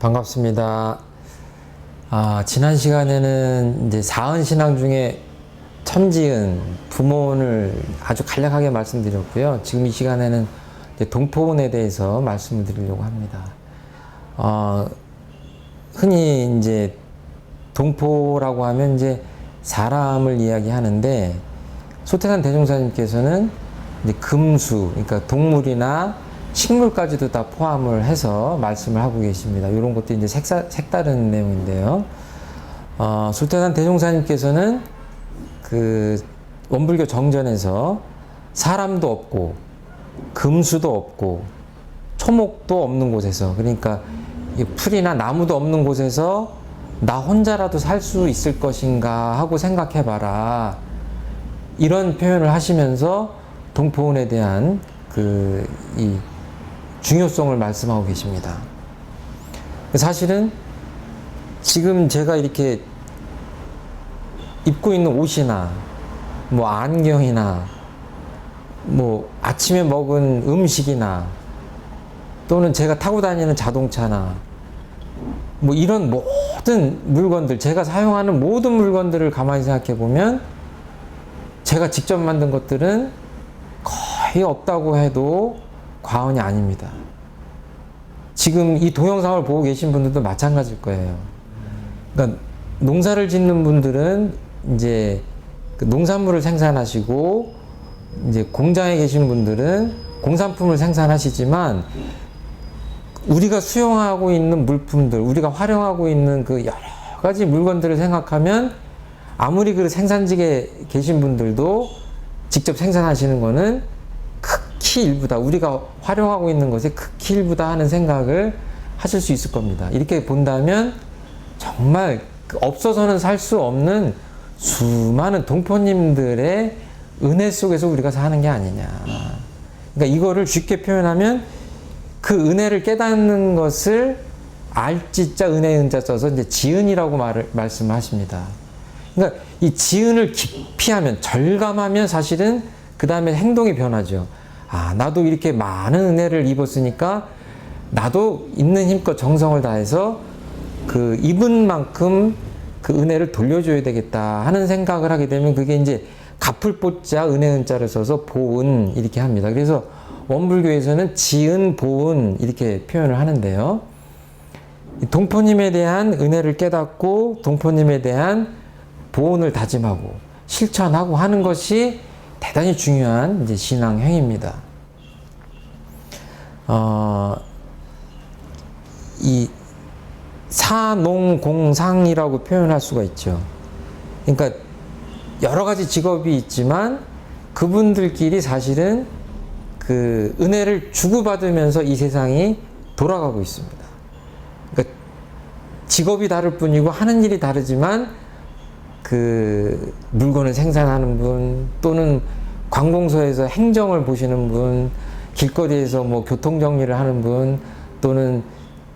반갑습니다. 지난 시간에는 이제 사은신앙 중에 천지은, 부모운을 아주 간략하게 말씀드렸고요. 지금 이 시간에는 이제 동포운에 대해서 말씀을 드리려고 합니다. 흔히 이제 동포라고 하면 이제 사람을 이야기하는데, 소태산 대종사님께서는 이제 금수, 그러니까 동물이나 식물까지도 다 포함을 해서 말씀을 하고 계십니다. 이런 것도 이제 색다른 내용인데요. 소태산 대종사님께서는 그 원불교 정전에서 사람도 없고, 금수도 없고, 초목도 없는 곳에서, 그러니까 풀이나 나무도 없는 곳에서 나 혼자라도 살 수 있을 것인가 하고 생각해봐라. 이런 표현을 하시면서 동포운에 대한 이 중요성을 말씀하고 계십니다. 사실은 지금 제가 이렇게 입고 있는 옷이나 뭐 안경이나 뭐 아침에 먹은 음식이나 또는 제가 타고 다니는 자동차나 뭐 이런 모든 물건들, 제가 사용하는 모든 물건들을 가만히 생각해 보면 제가 직접 만든 것들은 거의 없다고 해도 과언이 아닙니다. 지금 이 동영상을 보고 계신 분들도 마찬가지일 거예요. 그러니까 농사를 짓는 분들은 이제 그 농산물을 생산하시고, 이제 공장에 계신 분들은 공산품을 생산하시지만, 우리가 수용하고 있는 물품들, 우리가 활용하고 있는 그 여러 가지 물건들을 생각하면 아무리 그 생산직에 계신 분들도 직접 생산하시는 거는 극히 일부다. 우리가 활용하고 있는 것의 극히 일부다 하는 생각을 하실 수 있을 겁니다. 이렇게 본다면 정말 없어서는 살 수 없는 수많은 동포님들의 은혜 속에서 우리가 사는 게 아니냐. 그러니까 이거를 쉽게 표현하면 그 은혜를 깨닫는 것을 알지자 은혜 은자 써서 이제 지은이라고 말씀하십니다. 그러니까 이 지은을 깊이 하면, 절감하면 사실은 그 다음에 행동이 변하죠. 나도 이렇게 많은 은혜를 입었으니까 나도 있는 힘껏 정성을 다해서 그 입은 만큼 그 은혜를 돌려줘야 되겠다 하는 생각을 하게 되면, 그게 이제 갚을 보자 은혜 은자를 써서 보은 이렇게 합니다. 그래서 원불교에서는 지은, 보은 이렇게 표현을 하는데요. 동포님에 대한 은혜를 깨닫고 동포님에 대한 보온을 다짐하고 실천하고 하는 것이 대단히 중요한 이제 신앙 행위입니다. 이 사농공상이라고 표현할 수가 있죠. 그러니까 여러 가지 직업이 있지만 그분들끼리 사실은 그 은혜를 주고받으면서 이 세상이 돌아가고 있습니다. 그러니까 직업이 다를 뿐이고 하는 일이 다르지만, 그 물건을 생산하는 분, 또는 관공서에서 행정을 보시는 분, 길거리에서 뭐 교통 정리를 하는 분, 또는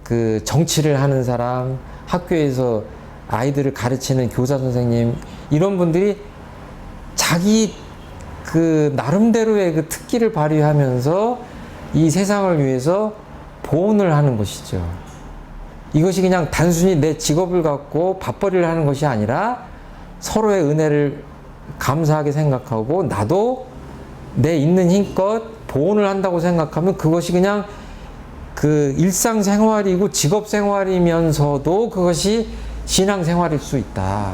그 정치를 하는 사람, 학교에서 아이들을 가르치는 교사 선생님, 이런 분들이 자기 그 나름대로의 그 특기를 발휘하면서 이 세상을 위해서 보온을 하는 것이죠. 이것이 그냥 단순히 내 직업을 갖고 밥벌이를 하는 것이 아니라 서로의 은혜를 감사하게 생각하고, 나도 내 있는 힘껏 보온을 한다고 생각하면 그것이 그냥 그 일상생활이고 직업생활이면서도 그것이 신앙생활일 수 있다.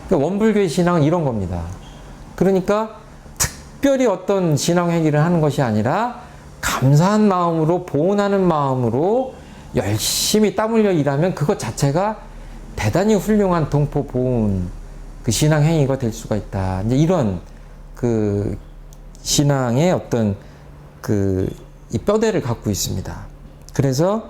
그러니까 원불교의 신앙은 이런 겁니다. 그러니까 특별히 어떤 신앙행위를 하는 것이 아니라 감사한 마음으로, 보온하는 마음으로 열심히 땀 흘려 일하면 그것 자체가 대단히 훌륭한 동포 보온, 그 신앙행위가 될 수가 있다. 이제 이런 그 신앙의 어떤 이 뼈대를 갖고 있습니다. 그래서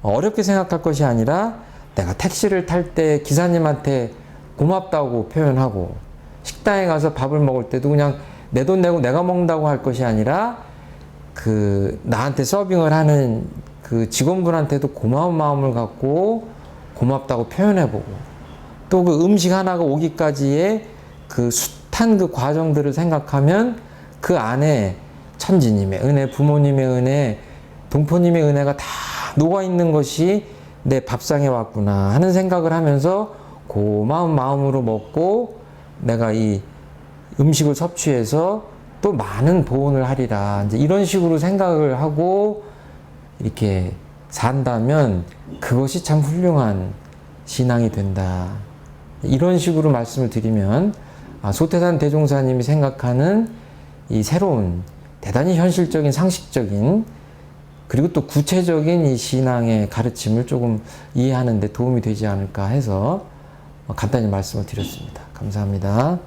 어렵게 생각할 것이 아니라, 내가 택시를 탈 때 기사님한테 고맙다고 표현하고, 식당에 가서 밥을 먹을 때도 그냥 내 돈 내고 내가 먹는다고 할 것이 아니라, 그 나한테 서빙을 하는 그 직원분한테도 고마운 마음을 갖고 고맙다고 표현해보고, 또 그 음식 하나가 오기까지의 그 숱한 그 과정들을 생각하면 그 안에 천지님의 은혜, 부모님의 은혜, 동포님의 은혜가 다 녹아있는 것이 내 밥상에 왔구나 하는 생각을 하면서 고마운 마음으로 먹고 내가 이 음식을 섭취해서 또 많은 보온을 하리라. 이제 이런 식으로 생각을 하고 이렇게 산다면 그것이 참 훌륭한 신앙이 된다. 이런 식으로 말씀을 드리면 소태산 대종사님이 생각하는 이 새로운 대단히 현실적인 상식적인 그리고 또 구체적인 이 신앙의 가르침을 조금 이해하는 데 도움이 되지 않을까 해서 간단히 말씀을 드렸습니다. 감사합니다.